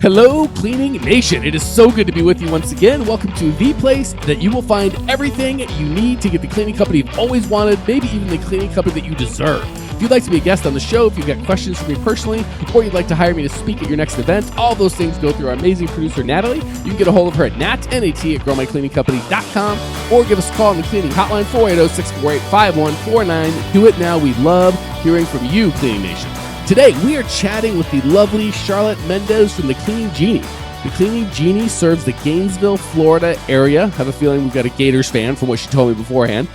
Hello, Cleaning Nation. It is so good to be with you once again. Welcome to the place that you will find everything you need to get the cleaning company you've always wanted, maybe even the cleaning company that you deserve. If you'd like to be a guest on the show, if you've got questions for me personally, or you'd like to hire me to speak at your next event, all those things go through our amazing producer, Natalie. You can get a hold of her at nat@growmycleaningcompany.com or give us a call on the cleaning hotline, 480-648-5149. Do it now. We love hearing from you, Cleaning Nation. Today, we are chatting with the lovely Charlotte Mendez from the Cleaning Genie. The Cleaning Genie serves the Gainesville, Florida area. I have a feeling we've got a Gators fan from what she told me beforehand.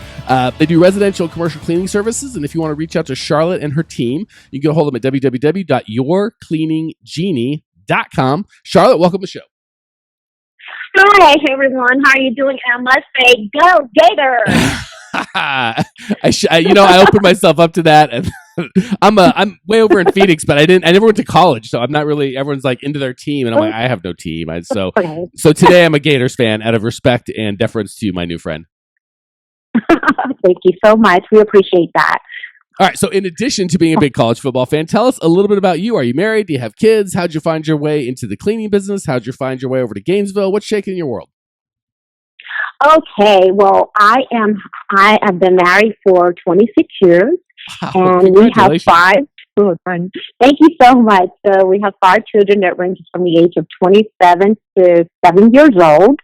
They do residential and commercial cleaning services, and if you want to reach out to Charlotte and her team, you can get a hold of them at www.yourcleaninggenie.com. Charlotte, welcome to the show. Hi, everyone. How are you doing? I must say, go Gators! I opened myself up to that, and I'm way over in Phoenix, but I never went to college, so I'm not really. Everyone's like into their team, and I'm like, I have no team. So today I'm a Gators fan out of respect and deference to my new friend. Thank you so much. We appreciate that. All right. So in addition to being a big college football fan, tell us a little bit about you. Are you married? Do you have kids? How'd you find your way into the cleaning business? How'd you find your way over to Gainesville? What's shaking in your world? Okay. Well, I have been married for 26 years. Wow, and we have 5 children. Thank you so much. So we have 5 children that range from the age of 27 to 7 years old.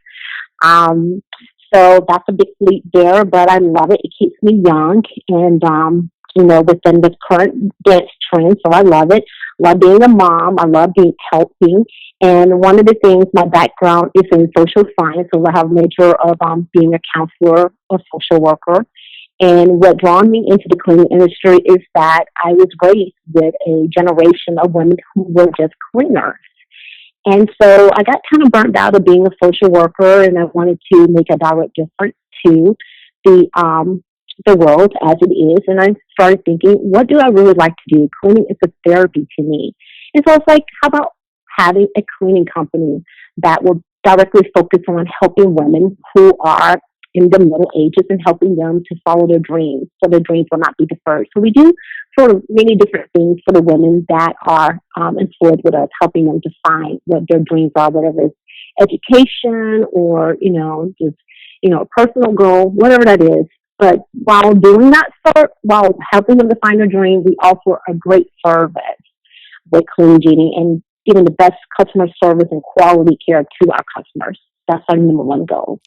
So that's a big leap there, but I love it. It keeps me young and, within the current dance trend. So I love it. Love being a mom. I love being helping. And one of the things, my background is in social science. So I have a major of being a counselor, a social worker. And what drawn me into the cleaning industry is that I was raised with a generation of women who were just cleaners. And so I got kind of burnt out of being a social worker, and I wanted to make a direct difference to the world as it is. And I started thinking, what do I really like to do? Cleaning is a therapy to me. And so it's like, how about having a cleaning company that will directly focus on helping women who are in the middle ages and helping them to follow their dreams so their dreams will not be deferred. So we do sort of many different things for the women that are employed with us, helping them to find what their dreams are, whether it's education or, just, a personal goal, whatever that is. But while doing that, while helping them to find their dreams, we offer a great service with Cleaning Genie and giving the best customer service and quality care to our customers. That's our number one goal.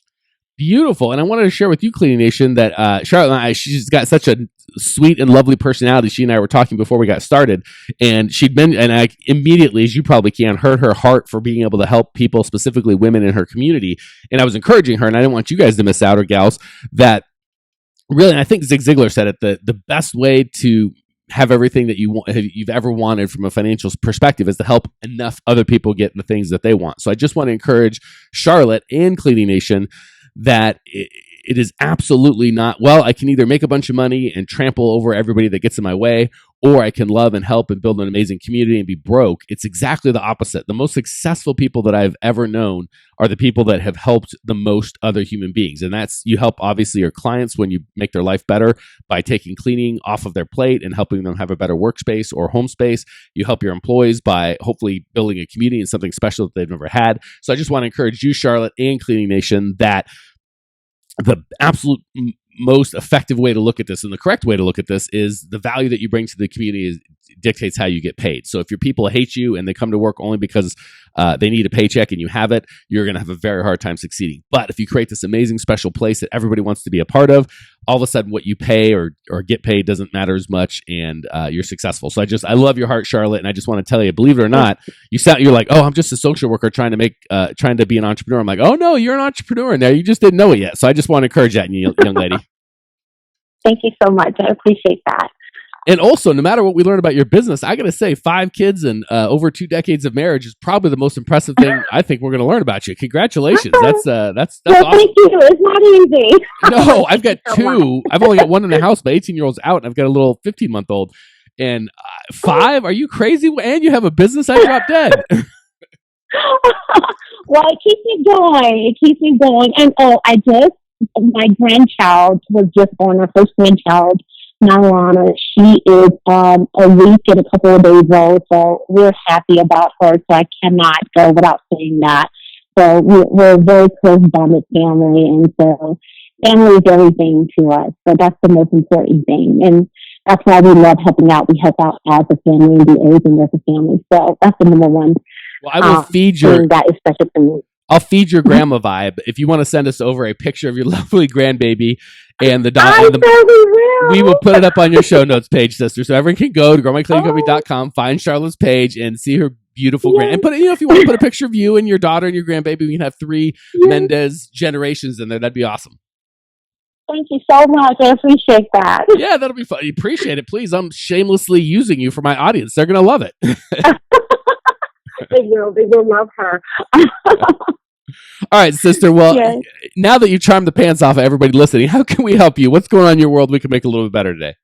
Beautiful. And I wanted to share with you, Cleaning Nation, that Charlotte and I, she's got such a sweet and lovely personality. She and I were talking before we got started, and I immediately, as you probably can, heard her heart for being able to help people, specifically women in her community. And I was encouraging her, and I didn't want you guys to miss out, or gals, that really, and I think Zig Ziglar said it, the best way to have everything that you've ever wanted from a financial perspective is to help enough other people get the things that they want. So I just want to encourage Charlotte and Cleaning Nation that it is absolutely not, well, I can either make a bunch of money and trample over everybody that gets in my way, or I can love and help and build an amazing community and be broke. It's exactly the opposite. The most successful people that I've ever known are the people that have helped the most other human beings. And that's, you help obviously your clients when you make their life better by taking cleaning off of their plate and helping them have a better workspace or home space. You help your employees by hopefully building a community and something special that they've never had. So I just want to encourage you, Charlotte, and Cleaning Nation, that the absolute most effective way to look at this and the correct way to look at this is the value that you bring to the community dictates how you get paid. So if your people hate you and they come to work only because they need a paycheck and you have it, you're going to have a very hard time succeeding. But if you create this amazing special place that everybody wants to be a part of, all of a sudden what you pay or get paid doesn't matter as much, and you're successful. So I love your heart, Charlotte, and I just want to tell you, believe it or not, you're like, oh, I'm just a social worker trying to be an entrepreneur. I'm like, oh no, you're an entrepreneur now. You just didn't know it yet. So I just want to encourage that in you, young lady. Thank you so much. I appreciate that. And also, no matter what we learn about your business, I got to say, 5 kids and over 2 decades of marriage is probably the most impressive thing I think we're going to learn about you. Congratulations! That's awesome. Thank you. It's not easy. No, I've got 2. I've only got 1 in the house. My 18-year-old's out, and I've got a little 15-month-old. And 5? Are you crazy? And you have a business? I dropped dead. Well, it keeps me going. And my grandchild was just born, our first grandchild. Now, Lana, she is a week and a couple of days old, so we're happy about her. So I cannot go without saying that. So we're a very close bonded family, and so family is everything to us. So that's the most important thing, and that's why we love helping out. We help out as a family and do everything as a family. So that's the number one. Well, I will feed your. That is special to me. I'll feed your grandma vibe. If you want to send us over a picture of your lovely grandbaby and the dog, we will put it up on your show notes page, sister. So everyone can go to growmycleaningcompany.com, find Charlotte's page, and see her beautiful grand. And put it, if you want to put a picture of you and your daughter and your grandbaby, we can have 3 Mendes generations in there. That'd be awesome. Thank you so much. I appreciate that. Yeah, that'll be fun. You appreciate it. Please, I'm shamelessly using you for my audience. They're gonna love it. They will. They will love her. All right, sister. Well, now that you charmed the pants off of everybody listening, how can we help you? What's going on in your world we can make a little bit better today?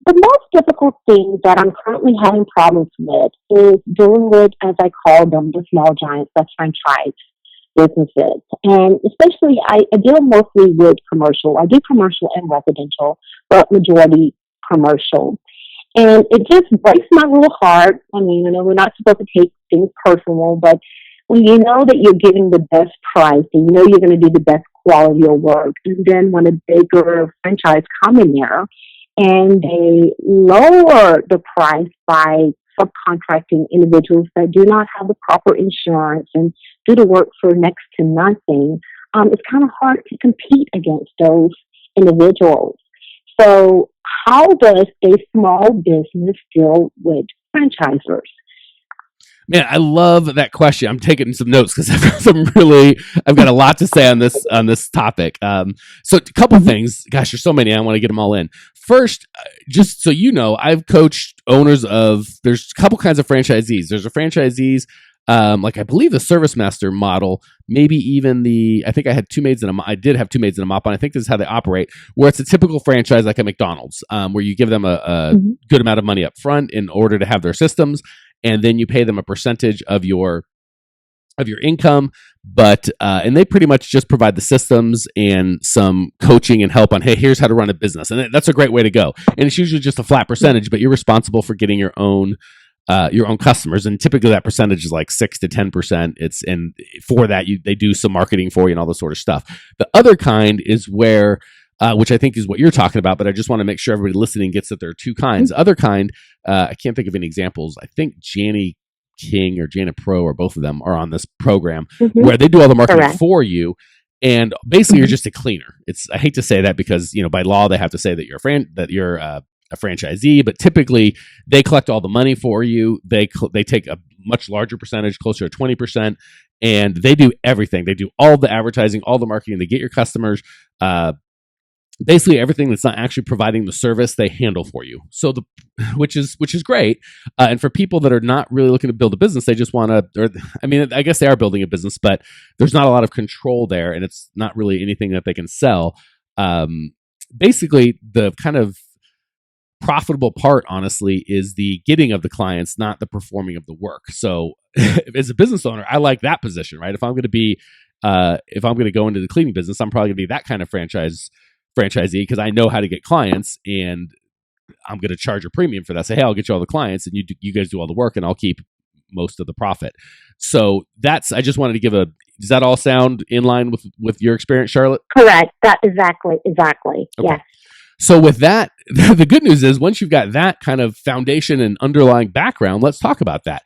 The most difficult thing that I'm currently having problems with is dealing with, as I call them, the small giants, the franchise businesses. And especially, I deal mostly with commercial. I do commercial and residential, but majority commercial. And it just breaks my little heart. I mean, we're not supposed to take things personal, but when you know that you're giving the best price and you know you're going to do the best quality of work, and then when a bigger franchise come in there and they lower the price by subcontracting individuals that do not have the proper insurance and do the work for next to nothing, it's kind of hard to compete against those individuals. So how does a small business deal with franchisors? Man, I love that question. I'm taking some notes because I've got a lot to say on this topic. So a couple things. Gosh, there's so many. I want to get them all in. First, just so you know, I've coached owners of. There's a couple kinds of franchisees. There's a franchisees. Like I believe the Service Master model, maybe even I think I had 2 maids and I did have 2 maids and a mop, and I think this is how they operate, where it's a typical franchise like a McDonald's, where you give them a good amount of money up front in order to have their systems, and then you pay them a percentage of your income, but and they pretty much just provide the systems and some coaching and help on, hey, here's how to run a business, and that's a great way to go. And it's usually just a flat percentage, but you're responsible for getting your own customers, and typically that percentage is like 6 to 10%. And for that they do some marketing for you and all this sort of stuff. The other kind is where, which I think is what you're talking about, but I just want to make sure everybody listening gets that there are 2 kinds. Other kind, I can't think of any examples. I think Janny King or Janet Pro or both of them are on this program where they do all the marketing for you. And basically you're just a cleaner. I hate to say that because, by law they have to say that you're a franchisee, but typically they collect all the money for you. They take a much larger percentage, closer to 20%, and they do everything. They do all the advertising, all the marketing. They get your customers. Basically everything that's not actually providing the service, they handle for you. So which is great. And for people that are not really looking to build a business, they just want to, I guess they are building a business, but there's not a lot of control there, and it's not really anything that they can sell. Basically, the kind of profitable part, honestly, is the getting of the clients, not the performing of the work. So as a business owner, I like that position, right? If I'm going to go into the cleaning business, I'm probably going to be that kind of franchisee because I know how to get clients, and I'm going to charge a premium for that. Say, hey, I'll get you all the clients, and you guys do all the work, and I'll keep most of the profit. So I just wanted to does that all sound in line with your experience, Charlotte? Correct. That exactly. Okay. Yes. So with that, the good news is once you've got that kind of foundation and underlying background, let's talk about that.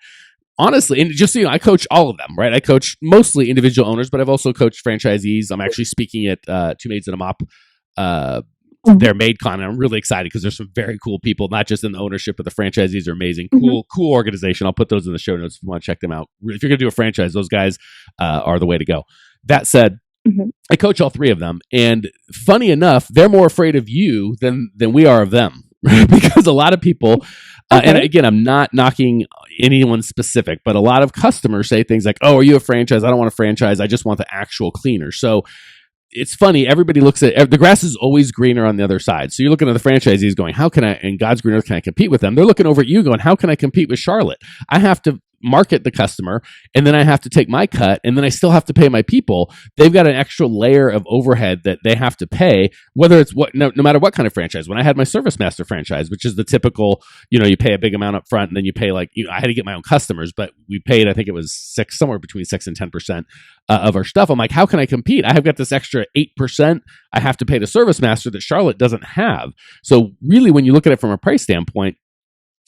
Honestly, and just so you know, I coach all of them, right? I coach mostly individual owners, but I've also coached franchisees. I'm actually speaking at 2 Maids and a Mop, their MaidCon, and I'm really excited because there's some very cool people, not just in the ownership, but the franchisees are amazing. Cool organization. I'll put those in the show notes if you want to check them out. If you're going to do a franchise, those guys are the way to go. That said, I coach all 3 of them, and funny enough, they're more afraid of you than we are of them, because a lot of people, and again, I'm not knocking anyone specific, but a lot of customers say things like, "Oh, are you a franchise? I don't want a franchise. I just want the actual cleaner." So it's funny. Everybody looks at the grass is always greener on the other side. So you're looking at the franchisees going, "How can I?" And God's green earth, can I compete with them? They're looking over at you going, "How can I compete with Charlotte? I have to market the customer, and then I have to take my cut, and then I still have to pay my people. They've got an extra layer of overhead that they have to pay, whether it's no matter what kind of franchise. When I had my Service Master franchise, which is the typical, you pay a big amount up front, and then you pay I had to get my own customers, but we paid, I think it was somewhere between 6 and 10% of our stuff. I'm like, how can I compete? I have got this extra 8% I have to pay the Service Master that Charlotte doesn't have. So really, when you look at it from a price standpoint,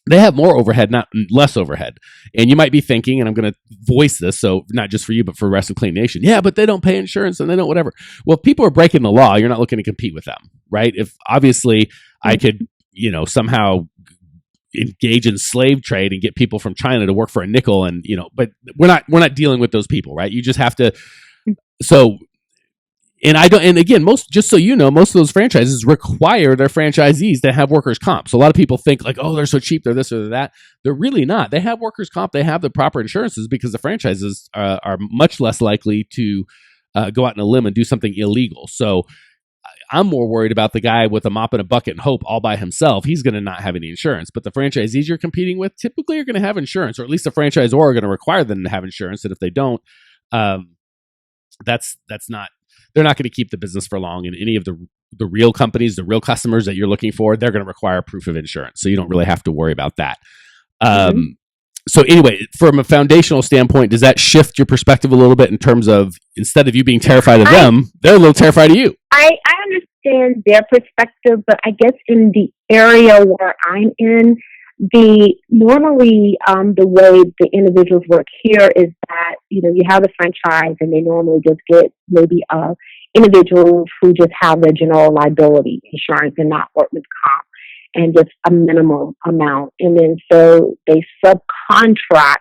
they have more overhead, not less overhead. And you might be thinking, and I'm going to voice this, so not just for you, but for the rest of Clean Nation. Yeah, but they don't pay insurance and they don't whatever. Well, if people are breaking the law, you're not looking to compete with them, right? If obviously I could, somehow engage in slave trade and get people from China to work for a nickel, and but we're not dealing with those people, right? You just have to. So. And again, just so you know, most of those franchises require their franchisees to have workers' comp. So a lot of people think like, oh, they're so cheap, they're this or that. They're really not. They have workers' comp. They have the proper insurances because the franchises are much less likely to go out on a limb and do something illegal. So I'm more worried about the guy with a mop and a bucket and hope all by himself. He's going to not have any insurance. But the franchisees you're competing with typically are going to have insurance, or at least the franchisor are going to require them to have insurance. And if they don't, that's not. They're not going to keep the business for long. And any of the real companies, the real customers that you're looking for, they're going to require proof of insurance. So you don't really have to worry about that. So anyway, from a foundational standpoint, does that shift your perspective a little bit in terms of instead of you being terrified of them, they're a little terrified of you? I understand their perspective, but I guess in the area where I'm in, normally the way the individuals work here is that you have a franchise and they normally just get maybe individuals who just have their general liability insurance and not workman's comp and just a minimum amount, and then so they subcontract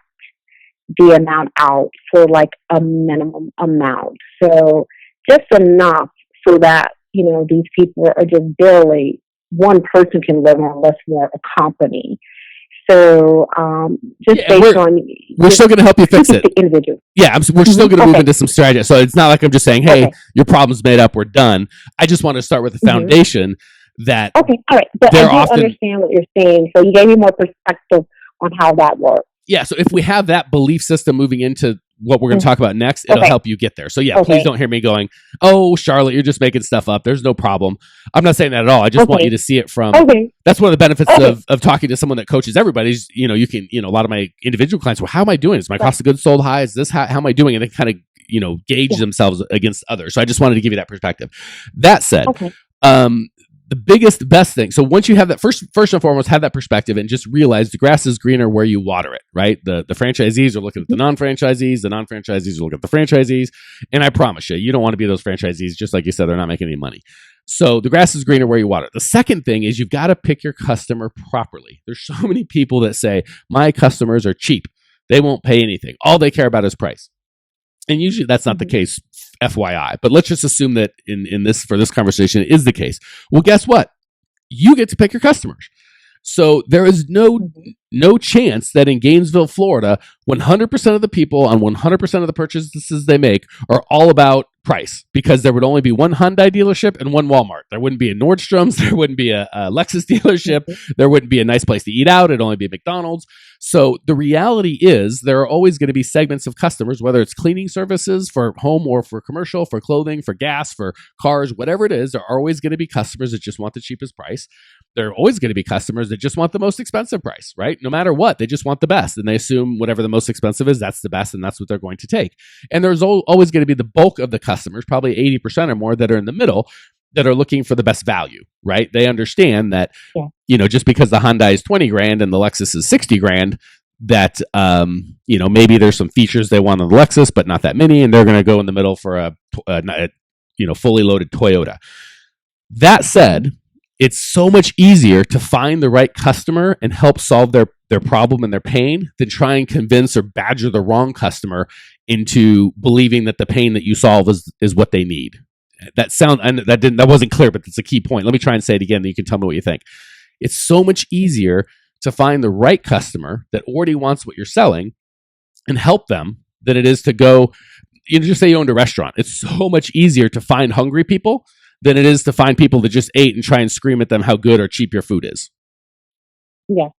the amount out for like a minimum amount, so just enough so that these people are just barely one person can live on less than a company. So just based on... We're still going to help you fix it. Individual. Yeah, we're still going to move into some strategy. So it's not like I'm just saying, hey, your problem's made up, we're done. I just want to start with the foundation that... Okay, all right. But I do understand what you're saying. So you gave me more perspective on how that works. Yeah, so if we have that belief system moving into what we're going to talk about next, it'll help you get there. So yeah, please don't hear me going, oh, Charlotte, you're just making stuff up. There's no problem. I'm not saying that at all. I just want you to see it from, that's one of the benefits of talking to someone that coaches everybody. You can, a lot of my individual clients, well, how am I doing? Is my cost of goods sold high? Is this, how am I doing? And they kind of, gauge themselves against others. So I just wanted to give you that perspective. That said, the best thing. So once you have that, first and foremost, have that perspective and just realize the grass is greener where you water it, right? The franchisees are looking at the non-franchisees. The non-franchisees are looking at the franchisees. And I promise you don't want to be those franchisees. Just like you said, they're not making any money. So the grass is greener where you water it. The second thing is you've got to pick your customer properly. There's so many people that say, my customers are cheap. They won't pay anything. All they care about is price. And usually that's not the case, FYI. But let's just assume that in this, for this conversation, it is the case. Well, guess what? You get to pick your customers. So there is no chance that in Gainesville, Florida, 100% of the people on 100% of the purchases they make are all about price, because there would only be one Hyundai dealership and one Walmart. There wouldn't be a Nordstrom's. There wouldn't be a Lexus dealership. There wouldn't be a nice place to eat out. It'd only be a McDonald's. So the reality is there are always going to be segments of customers, whether it's cleaning services for home or for commercial, for clothing, for gas, for cars, whatever it is, there are always going to be customers that just want the cheapest price. There are always going to be customers that just want the most expensive price, right? No matter what, they just want the best. And they assume whatever the most expensive is, that's the best, and that's what they're going to take. And there's always going to be the bulk of the customers, probably 80% or more, that are in the middle, that are looking for the best value, right? They understand that, just because the Hyundai is 20 grand and the Lexus is 60 grand, that, maybe there's some features they want on the Lexus, but not that many. And they're going to go in the middle for a fully loaded Toyota. That said, it's so much easier to find the right customer and help solve their problem and their pain than try and convince or badger the wrong customer into believing that the pain that you solve is what they need. That wasn't clear, but that's a key point. Let me try and say it again, and you can tell me what you think. It's so much easier to find the right customer that already wants what you're selling and help them than it is to go, just say you owned a restaurant. It's so much easier to find hungry people than it is to find people that just ate and try and scream at them how good or cheap your food is. Yes,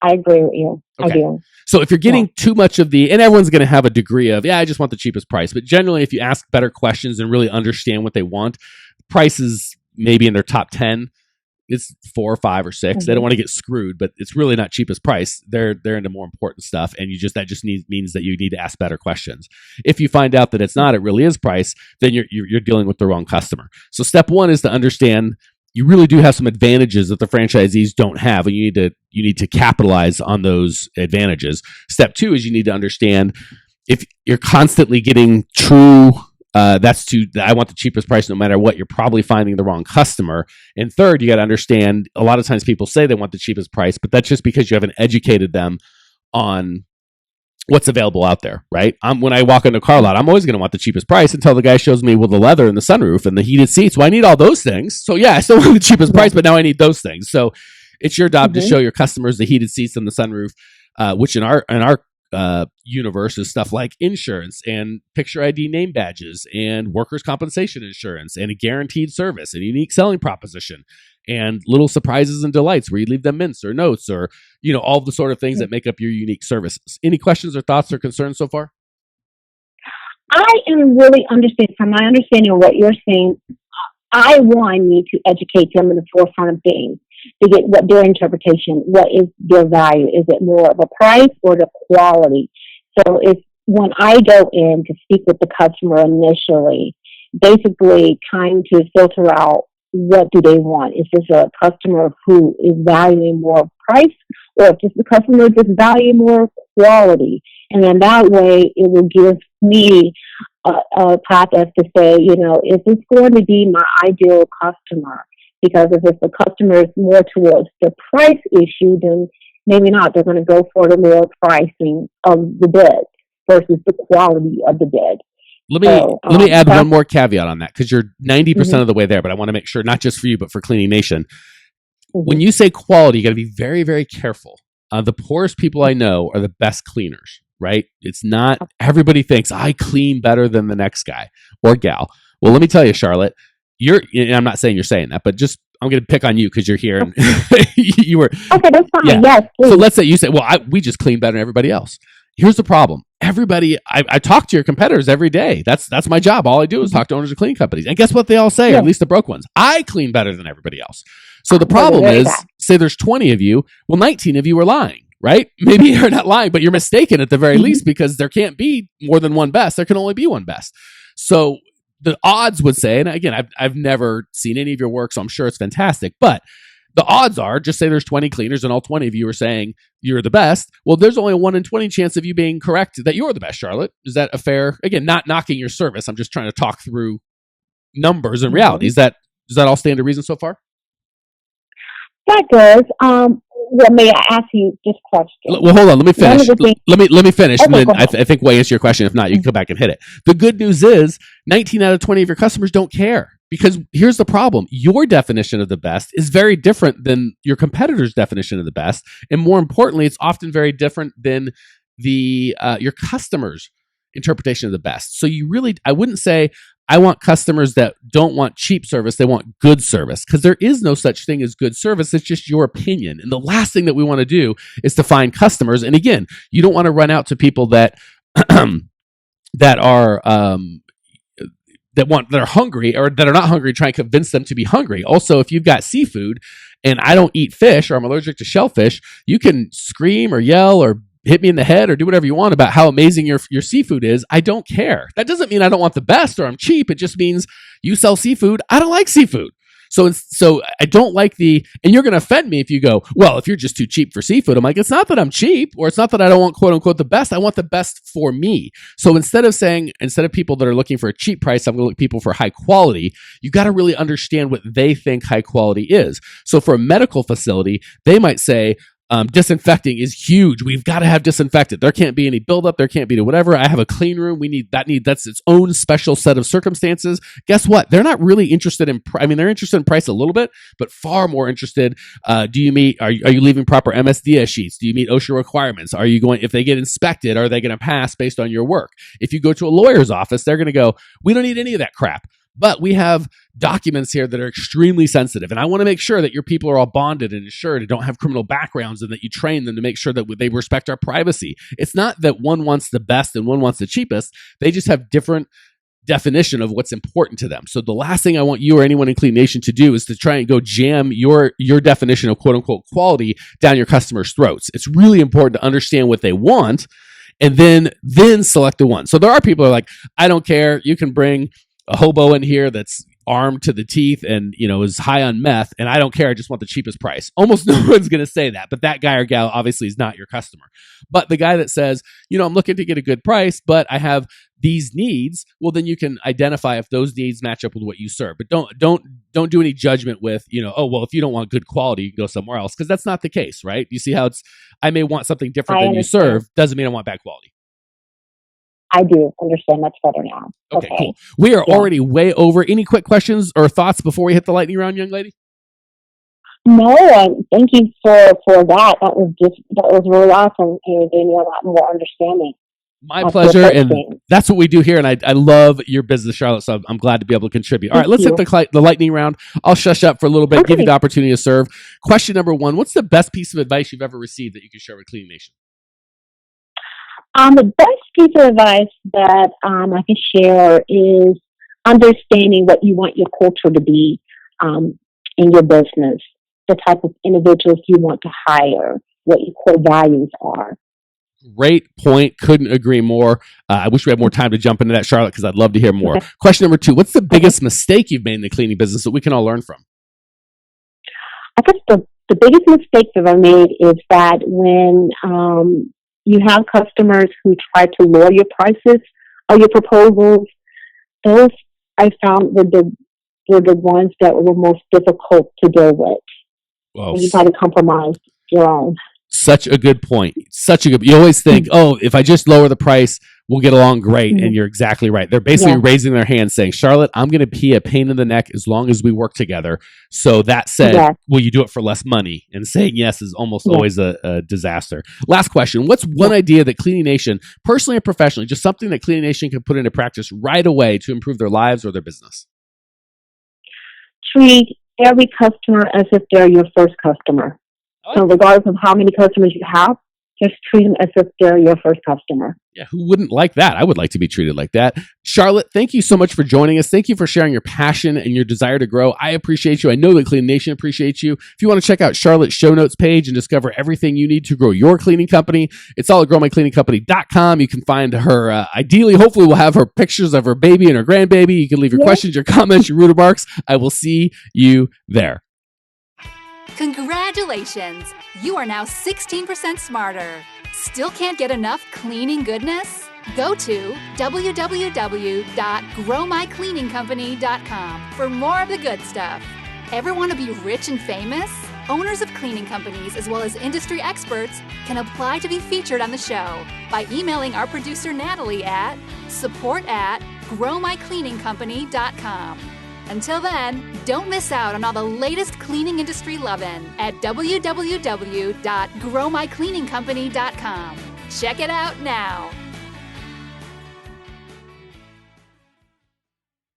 I agree with you. Okay. I do. So if you're getting too much of and everyone's going to have a degree of, I just want the cheapest price. But generally, if you ask better questions and really understand what they want, prices maybe in their top 10, it's 4 or 5 or 6. They don't want to get screwed, but it's really not cheapest price. They're into more important stuff, and that just means that you need to ask better questions. If you find out that it's not, it really is price, then you're dealing with the wrong customer. So step 1 is to understand you really do have some advantages that the franchisees don't have, and you need to capitalize on those advantages. Step 2 is you need to understand if you're constantly getting true. I want the cheapest price no matter what. You're probably finding the wrong customer. And third, you got to understand a lot of times people say they want the cheapest price, but that's just because you haven't educated them on what's available out there, right? When I walk into a car lot, I'm always going to want the cheapest price until the guy shows me with the leather and the sunroof and the heated seats. Well, I need all those things. So yeah, I still want the cheapest price, but now I need those things. So it's your job to show your customers the heated seats and the sunroof, which in our universe is stuff like insurance and picture ID name badges and workers' compensation insurance and a guaranteed service and unique selling proposition and little surprises and delights where you leave them mints or notes or, all the sort of things that make up your unique services. Any questions or thoughts or concerns so far? I am really from my understanding of what you're saying, I need to educate them in the forefront of things to get what their interpretation, what is their value? Is it more of a price or the quality? So it's when I go in to speak with the customer initially, basically trying to filter out what do they want. Is this a customer who is valuing more price, or if the customer just value more quality? And then that way it will give me a process to say, is this going to be my ideal customer? Because if the customer is more towards the price issue, then maybe not. They're going to go for the lower pricing of the bed versus the quality of the bed. Let me add one more caveat on that, because you're 90% of the way there, but I want to make sure, not just for you, but for Cleaning Nation. When you say quality, you got to be very, very careful. The poorest people I know are the best cleaners, right? It's not, everybody thinks I clean better than the next guy or gal. Well, let me tell you, Charlotte, and I'm not saying you're saying that, but just, I'm going to pick on you because you're here and you were. Okay, that's fine. Yeah. Yes, please. So let's say you say, well, we just clean better than everybody else. Here's the problem. Everybody, I talk to your competitors every day. That's my job. All I do is talk to owners of cleaning companies. And guess what they all say, or at least the broke ones? I clean better than everybody else. So the problem is, say there's 20 of you, well, 19 of you are lying, right? Maybe you're not lying, but you're mistaken at the very least, because there can't be more than one best. There can only be one best. So the odds would say, and again, I've never seen any of your work, so I'm sure it's fantastic, but the odds are, just say there's 20 cleaners and all 20 of you are saying you're the best. Well, there's only a 1 in 20 chance of you being correct that you're the best, Charlotte. Is that a fair, again, not knocking your service. I'm just trying to talk through numbers and realities. Does that all stand to reason so far? That does. Well, may I ask you this question? Well, hold on. Let me finish. Let me finish, okay, and then I think we'll answer your question. If not, you can come back and hit it. The good news is 19 out of 20 of your customers don't care, because here's the problem. Your definition of the best is very different than your competitor's definition of the best, and more importantly, it's often very different than your customer's interpretation of the best. So I wouldn't say I want customers that don't want cheap service. They want good service, because there is no such thing as good service. It's just your opinion. And the last thing that we want to do is to find customers. And again, you don't want to run out to people that that are hungry, or that are not hungry, try and convince them to be hungry. Also, if you've got seafood and I don't eat fish, or I'm allergic to shellfish, you can scream or yell or hit me in the head or do whatever you want about how amazing your seafood is. I don't care. That doesn't mean I don't want the best or I'm cheap. It just means you sell seafood. I don't like seafood. So I don't like and you're going to offend me if you go, well, if you're just too cheap for seafood. I'm like, it's not that I'm cheap, or it's not that I don't want quote unquote the best. I want the best for me. So instead of people that are looking for a cheap price, I'm going to look at people for high quality. You got to really understand what they think high quality is. So for a medical facility, they might say, disinfecting is huge. We've got to have disinfectant. There can't be any buildup. There can't be whatever. I have a clean room. That's its own special set of circumstances. Guess what? They're not really interested in, they're interested in price a little bit, but far more interested. Are you leaving proper MSDS sheets? Do you meet OSHA requirements? If they get inspected, are they going to pass based on your work? If you go to a lawyer's office, they're going to go, we don't need any of that crap. But we have documents here that are extremely sensitive. And I want to make sure that your people are all bonded and insured and don't have criminal backgrounds, and that you train them to make sure that they respect our privacy. It's not that one wants the best and one wants the cheapest. They just have different definition of what's important to them. So the last thing I want you or anyone in Clean Nation to do is to try and go jam your definition of quote unquote quality down your customers' throats. It's really important to understand what they want and then select the one. So there are people who are like, I don't care. You can bring a hobo in here that's armed to the teeth and, is high on meth, and I don't care. I just want the cheapest price. Almost no one's going to say that, but that guy or gal obviously is not your customer. But the guy that says, I'm looking to get a good price, but I have these needs, well, then you can identify if those needs match up with what you serve. But don't do any judgment with, if you don't want good quality, you can go somewhere else, because that's not the case, right? You see how I may want something different than you serve, doesn't mean I want bad quality. I do understand much better now. Okay, cool. We are already way over. Any quick questions or thoughts before we hit the lightning round, young lady? No, thank you for that. That was really awesome. You gave me a lot more understanding. My pleasure, and that's what we do here. And I love your business, Charlotte. So I'm glad to be able to contribute. All right, let's hit the lightning round. I'll shush up for a little bit, give you the opportunity to serve. Question number 1: what's the best piece of advice you've ever received that you can share with Cleaning Nation? The best piece of advice that I can share is understanding what you want your culture to be in your business, the type of individuals you want to hire, what your core values are. Great point. Couldn't agree more. I wish we had more time to jump into that, Charlotte, because I'd love to hear more. Okay. Question number 2: what's the biggest mistake you've made in the cleaning business that we can all learn from? I guess the biggest mistake that I made is that when you have customers who try to lower your prices or your proposals, those I found were the ones that were most difficult to deal with. Well, you got to compromise your own. Such a good point. You always think, if I just lower the price, we'll get along great. Mm-hmm. And you're exactly right. They're basically raising their hand saying, Charlotte, I'm going to be a pain in the neck as long as we work together. So that said, will you do it for less money? And saying yes is almost always a disaster. Last question. What's one idea that Cleaning Nation, personally or professionally, just something that Cleaning Nation can put into practice right away to improve their lives or their business? Treat every customer as if they're your first customer. So regardless of how many customers you have, just treat them as if they're your first customer. Yeah, who wouldn't like that? I would like to be treated like that. Charlotte, thank you so much for joining us. Thank you for sharing your passion and your desire to grow. I appreciate you. I know that Cleaning Nation appreciates you. If you want to check out Charlotte's show notes page and discover everything you need to grow your cleaning company, it's all at growmycleaningcompany.com. You can find her, ideally, hopefully we'll have her pictures of her baby and her grandbaby. You can leave your questions, your comments, your root remarks. I will see you there. Congratulations! You are now 16% smarter. Still can't get enough cleaning goodness? Go to www.growmycleaningcompany.com for more of the good stuff. Ever want to be rich and famous? Owners of cleaning companies, as well as industry experts, can apply to be featured on the show by emailing our producer Natalie at support@growmycleaningcompany.com. Until then, don't miss out on all the latest cleaning industry lovin' at www.growmycleaningcompany.com. Check it out now.